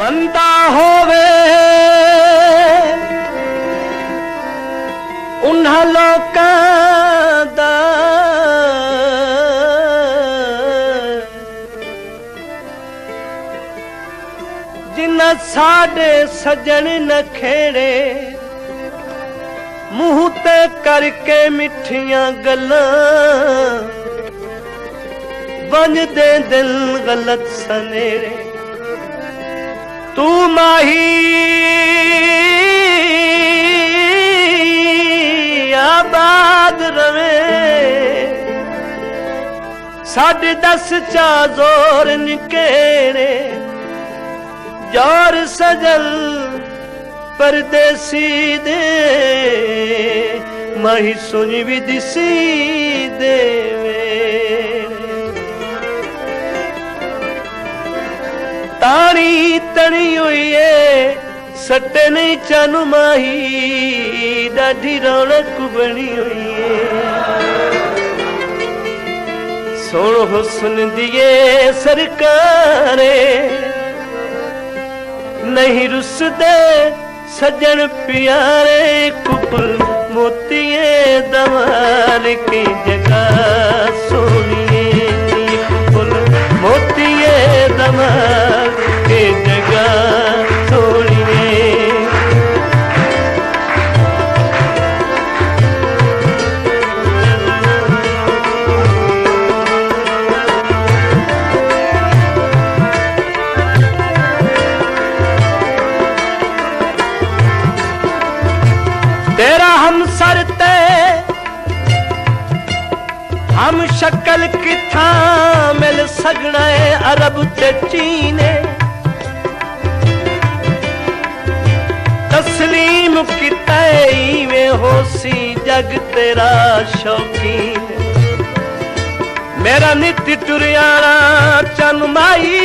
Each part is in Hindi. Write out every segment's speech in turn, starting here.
मंदा होवे उन्हां लोकां दा जिन्हां साडे सजन न खेड़े मुंह ते करके मिठियां गल्लां बनदे दिल गलत सनेरे। तू माही आबाद रवे साढ़े 10 चा जोर निकेरे जोर सजल परदेसी दे माही सुन भी दिसी देवे। तारी तनी हुई है सटे नहीं चानू माही डाढ़ी रौनक बनी हुई है। सोनो हुस्न दिए सरकारे नहीं रुसदे सजन प्यारे कुपल मोतिए दवार की जगह सोनिए कुपल मोतिए दवार की जगह सोनिए। तेरा हम सरते हम शक्ल किथा मिल सकना है अरब ते चीने। तस्लीम किता में होसी जग तेरा शौकीन। मेरा नित टुरियाना चन माई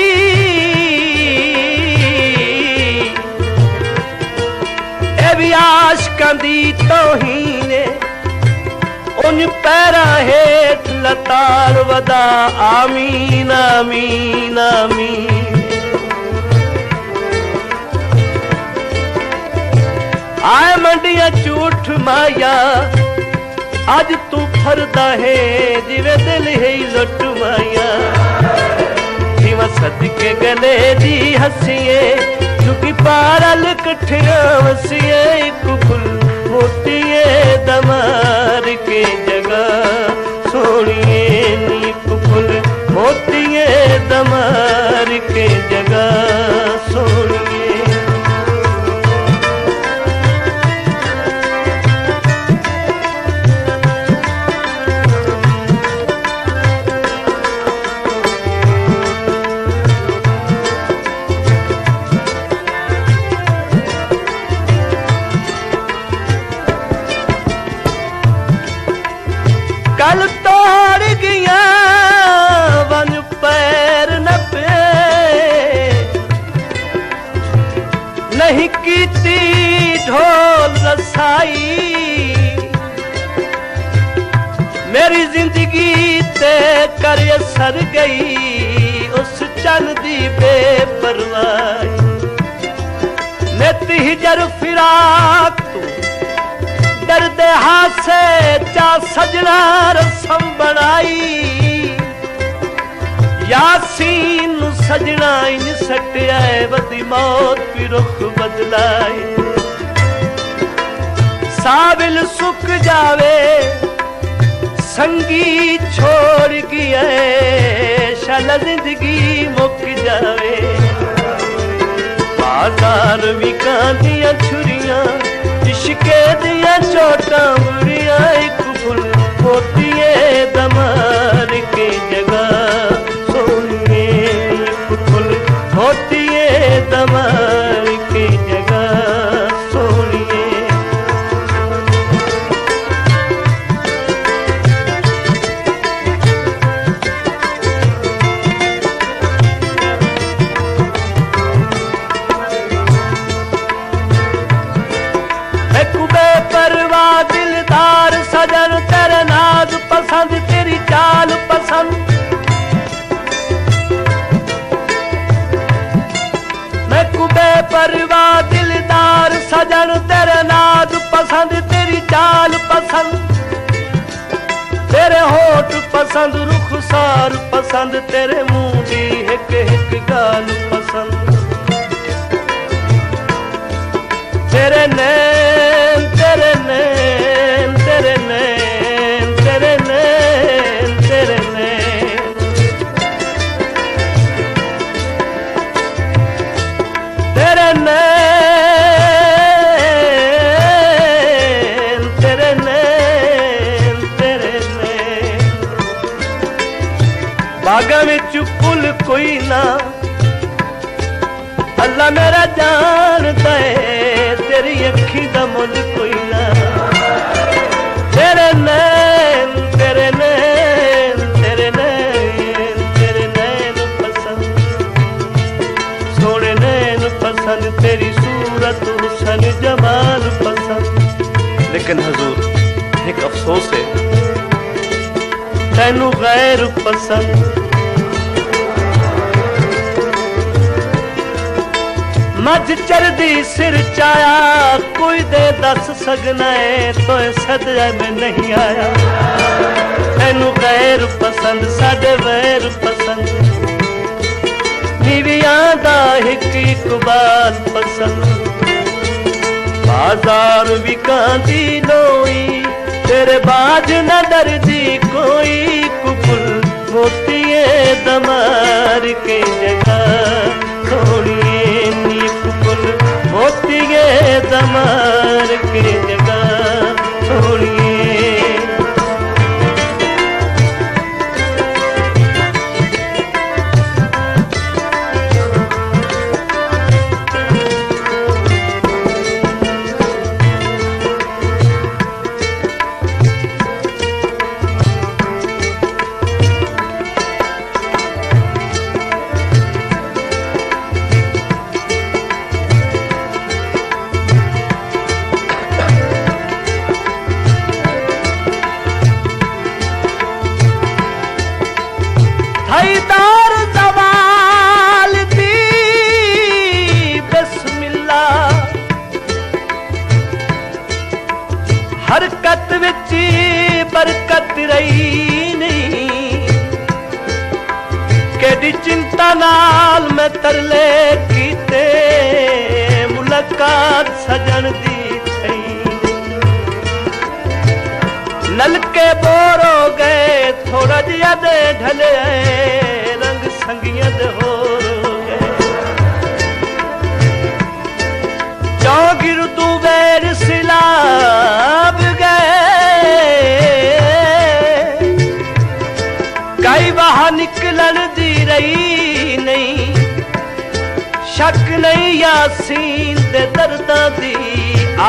भी आशकां दी तौहीने उन पैरा हेठ लतार वदा आमीन आमीन आमीन। आए मंडिया झूठ माया अज तू फरदा है जिवे दिल है लुट माया। जीवा सदके गले दी हसीए चुकी पारल कठिया वसिए कुफुल मोतिए दमार के जगह सोनिए नी कुफुल मोतिए दमार के जगह सोनिए। कल तोड़ गया वन पैर न पे नहीं कीती ढोल रसाई। मेरी जिंदगी ते कर सर गई उस चन दी बेपरवाही। नेती हिजर फिराक तू दर्द हासे चा सजना रसम बनाई। यासीन सजना इन सटिया वदी मौत भी रुख बदलाई। साबिल सुक जावे संगी छोड़ गया शाला जिंदगी मुक जावे। बाजार विकां दियां छुरियां इश्के दिया चोटा बुरिया एक फुल मोतिए दमार के जगह सोनिए एक फुल मोतिए दमार के जगह सोनिए। परवा दिल परवाह दिलदार सजन तेरे नाज पसंद तेरी चाल पसंद तेरे होठ पसंद रुखसार पसंद तेरे मुंह दी हिक हिक गाल पसंद तेरे नैन तेरे नैन तेरे नैन तेरे नैन तेरे नैन तेरे नैन तेरे नैन तेरे नैन बागा विच फुल कोई ना अल्लाह मेरा जानदा है तेरी अखी दा मुल कोई ना तेरे नैन तेरे नैन तेरे नैन तेरे नैन पसंद सोने नैन पसंद तेरी सूरत हुसन जमाल पसंद। लेकिन हुजूर एक अफसोस है तैनू गैर पसंद मझ चरदी सिर चाया कोई दे दस सकना है तो सदया में नहीं आया तैनू गैर पसंद साडे वैर पसंद नीवियां दा हिक इकबाल पसंद बाजार विकांदी लोई तेरे बाज न डरदी कोई कुकुल मोतिये दमार के जगह थोड़िए नी कुकुल मोतिये दमार के जगह थोड़िए हैदार जवाल दी बिस्मिल्लाह हरकत विच बरकत रही नहीं केडी चिंता नाल मैं तरले कीते मुलाकात सजन दी थई नलके बोर हो गए थोड़ा जिया दे ढले रंग संगिया दे हो गए चौगिर तू बैर सिलाब गए कई वहां निकलन दी रही नहीं शक नहीं यासीन दे दर्दा दी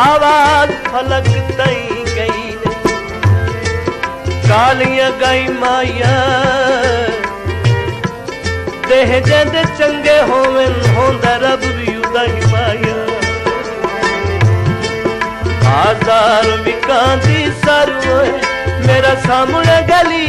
आवाज फलक तई गई कालियां गाई माया देह जंदे चंगे होवन होंदा रब भी उदा ही माया हजार विकांदी सर मेरा सामने गली